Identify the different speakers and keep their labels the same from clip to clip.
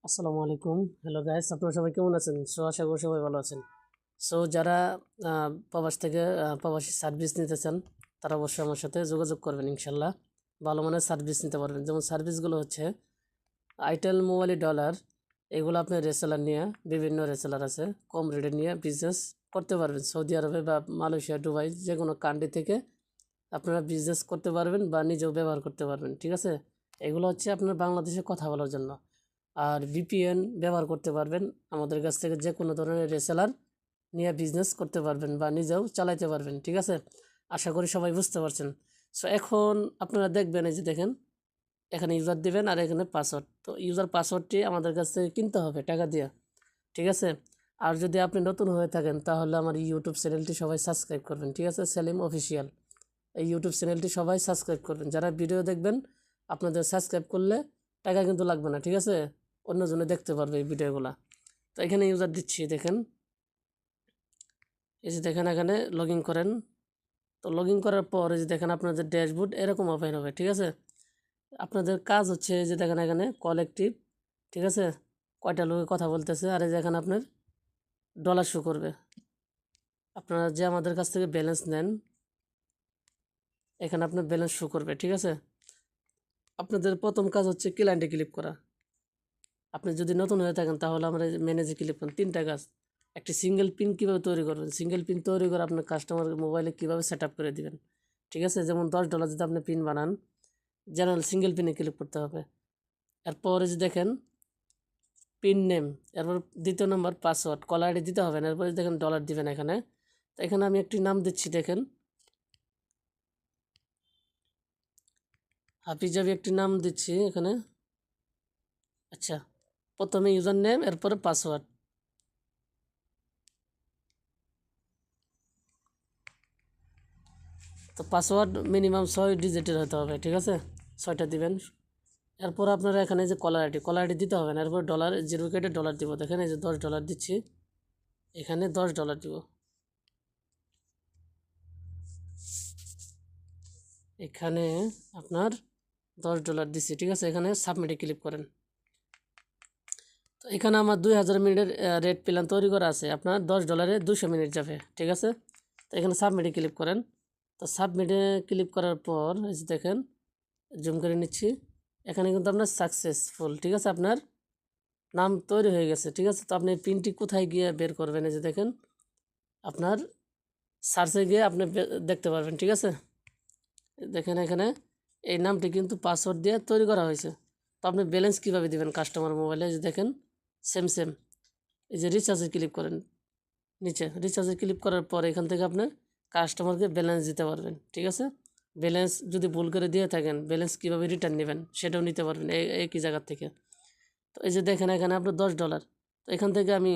Speaker 1: আসসালামু আলাইকুম। Hello guys, আপনারা সবাই কেমন আছেন? আশা করি সবাই ভালো আছেন। যারা প্রবাস থেকে প্রবাসী সার্ভিস নিতে চান তারা অবশ্যই আমার সাথে যোগাযোগ করবেন, ইনশাল্লাহ ভালো মানের সার্ভিস নিতে পারবেন। যেমন সার্ভিসগুলো হচ্ছে আইটেল মোবাইল ডলার, এগুলো আপনি রেসেলার নিয়ে, বিভিন্ন রেসেলার আছে, কম রেটে নিয়ে বিজনেস করতে পারবেন। সৌদি আরবে বা মালয়েশিয়া, দুবাই, যে কোনো কান্ট্রি থেকে আপনারা বিজনেস করতে পারবেন বা নিজেও ব্যবহার করতে পারবেন। ঠিক আছে, এগুলো হচ্ছে আপনার বাংলাদেশে কথা বলার জন্য। আর ভিপিএন ব্যবহার করতে পারবেন, আমাদের কাছ থেকে যে কোনো ধরনের রেসেলার নিয়ে বিজনেস করতে পারবেন বা নিজেও চালাইতে পারবেন। ঠিক আছে, আশা করি সবাই বুঝতে পারছেন। এখন আপনারা দেখবেন, এই যে দেখেন এখানে ইউজার দিবেন আর এখানে পাসওয়ার্ড। তো ইউজার পাসওয়ার্ডটি আমাদের কাছ থেকে কিনতে হবে টাকা দিয়ে। ঠিক আছে, আর যদি আপনি নতুন হয়ে থাকেন তাহলে আমার ইউটিউব চ্যানেলটি সবাই সাবস্ক্রাইব করবেন। ঠিক আছে, সেলিম অফিসিয়াল, এই ইউটিউব চ্যানেলটি সবাই সাবস্ক্রাইব করবেন। যারা ভিডিও দেখবেন আপনাদের সাবস্ক্রাইব করলে টাকা কিন্তু লাগবে না। ঠিক আছে, অন্যজনে দেখতে পারবে এই ভিডিওগুলো। তো এখানে ইউজার দিচ্ছি, দেখেন এই যে দেখেন এখানে লগ ইন করেন। তো লগ ইন করার পর এই যে দেখেন আপনাদের ড্যাশবোর্ড এরকম ওপেন হবে। ঠিক আছে, আপনাদের কাজ হচ্ছে এই যে দেখেন এখানে কলেক্টিভ, ঠিক আছে, কয়টা লোকে কথা বলতেছে, আর এই যে এখানে আপনার ডলার শো করবে। আপনারা যে আমাদের কাছ থেকে ব্যালেন্স নেন এখানে আপনার ব্যালেন্স শো করবে। ঠিক আছে, আপনাদের প্রথম কাজ হচ্ছে ক্লায়েন্টে ক্লিক করা। আপনি যদি নতুন হয়ে থাকেন তাহলে আমরা ম্যানেজে ক্লিক করুন। তিনটা কাজ, একটি সিঙ্গেল পিন কীভাবে তৈরি করবেন, সিঙ্গেল পিন তৈরি করে আপনার কাস্টমার মোবাইলে কীভাবে সেট আপ করে দিবেন। ঠিক আছে, যেমন $10 যদি আপনি পিন বানান, জেনারেল সিঙ্গেল পিনে ক্লিক করতে হবে। এরপরে যে দেখেন পিন নেম, এরপর দ্বিতীয় নম্বর পাসওয়ার্ড, কলার আইডি দিতে হবে না। এরপরে দেখেন ডলার দিবেন এখানে। তো এখানে আমি একটি নাম দিচ্ছি, দেখেন হাফিজাবি একটি নাম দিচ্ছি এখানে। আচ্ছা, প্রথমে ইউজার নেম, এরপরে পাসওয়ার্ড। তো পাসওয়ার্ড মিনিমাম 6 ডিজিটের হতে হবে। ঠিক আছে, 6টা দিবেন। এরপর আপনারা এখানে যে কলার আইডি দিতে হবে না। এরপর ডলার জিরো কেটে ডলার দিব। দেখেন এই যে $10 দিচ্ছি, এখানে $10 দিব। এখানে আপনার $10 দিচ্ছি। ঠিক আছে, এখানে সাবমিটে ক্লিক করেন। তো এখানে আমার 2000 মিনিটের রেট প্ল্যান তৈরি করা আছে, আপনার $10 200 মিনিট যাবে। ঠিক আছে, তো এখানে সাবমিটে ক্লিক করেন। তো সাবমিটে ক্লিক করার পর এই যে দেখেন জুম করে নিচ্ছি, এখানে কিন্তু আপনার সাকসেসফুল। ঠিক আছে, আপনার নাম তৈরি হয়ে গেছে। ঠিক আছে, তো আপনি পিনটি কোথায় গিয়ে বের করবেন, এই যে দেখেন আপনার সার্চে গিয়ে আপনি দেখতে পারবেন। ঠিক আছে, দেখেন এখানে এই নামটি কিন্তু পাসওয়ার্ড দিয়ে তৈরি করা হয়েছে। তো আপনি ব্যালেন্স কীভাবে দিবেন কাস্টমার মোবাইলে, যে দেখেন সেম এই যে রিচার্জে ক্লিক করেন, নিচে রিচার্জে ক্লিক করার পর এখান থেকে আপনার কাস্টমারকে ব্যালেন্স দিতে পারবেন। ঠিক আছে, ব্যালেন্স যদি ভুল করে দিয়ে থাকেন ব্যালেন্স কীভাবে রিটার্ন নেবেন সেটাও নিতে পারবেন একই জায়গার থেকে। তো এই যে দেখেন এখানে আপনার $10, তো এখান থেকে আমি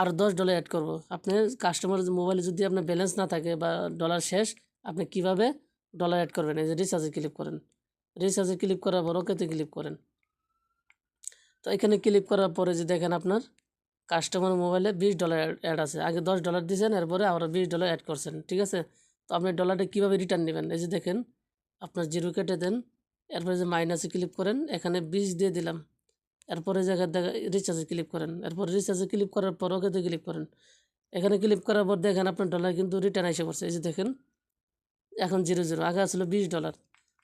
Speaker 1: আরও $10 অ্যাড করব। আপনার কাস্টমার মোবাইলে যদি আপনার ব্যালেন্স না থাকে বা ডলার শেষ, আপনি কিভাবে ডলার অ্যাড করবেন, এই যে রিচার্জে ক্লিক করেন। রিচার্জে ক্লিক করার পর ওকেতে ক্লিক করেন। তো এখানে ক্লিক করার পরে যে দেখেন আপনার কাস্টমার মোবাইলে $20 অ্যাড আছে। আগে $10 দিয়েছেন, এরপরে আবার $20 অ্যাড করছেন। ঠিক আছে, তো আপনি ডলারটা কীভাবে রিটার্ন নেবেন, এই যে দেখেন আপনার জিরো কেটে দেন, এরপরে যে মাইনাসে ক্লিক করেন, এখানে 20 দিয়ে দিলাম। এরপরে জায়গায় দেখা রিচার্জে ক্লিক করেন, এরপর রিচার্জে ক্লিক করার পর ওকেতে ক্লিক করেন। এখানে ক্লিক করার পর দেখেন আপনার ডলার কিন্তু রিটার্ন এসে পড়ছে। এই যে দেখেন এখন 0 আগে আসলো $20।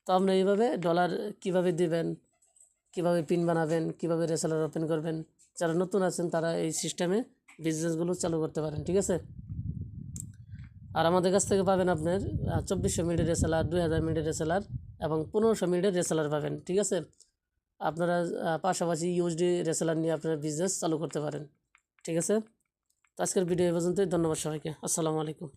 Speaker 1: তো আপনি এইভাবে ডলার কীভাবে দিবেন, কিভাবে পিন বানাবেন, কিভাবে রেসেলার ওপেন করবেন, যারা নতুন আছেন তারা এই সিস্টেমে বিজনেসগুলো চালু করতে পারেন। ঠিক আছে, আর আমাদের কাছ থেকে পাবেন আপনার 2400 মিনিটের রেসেলার, 2000 মিনিটের রেসেলার এবং 1500 মিনিটের রেসেলার পাবেন। ঠিক আছে, আপনারা পাশাপাশি ইউএসডি রেসেলার নিয়ে আপনারা বিজনেস চালু করতে পারেন। ঠিক আছে, তো আজকের ভিডিও এই পর্যন্তই। ধন্যবাদ সবাইকে। আসসালামু আলাইকুম।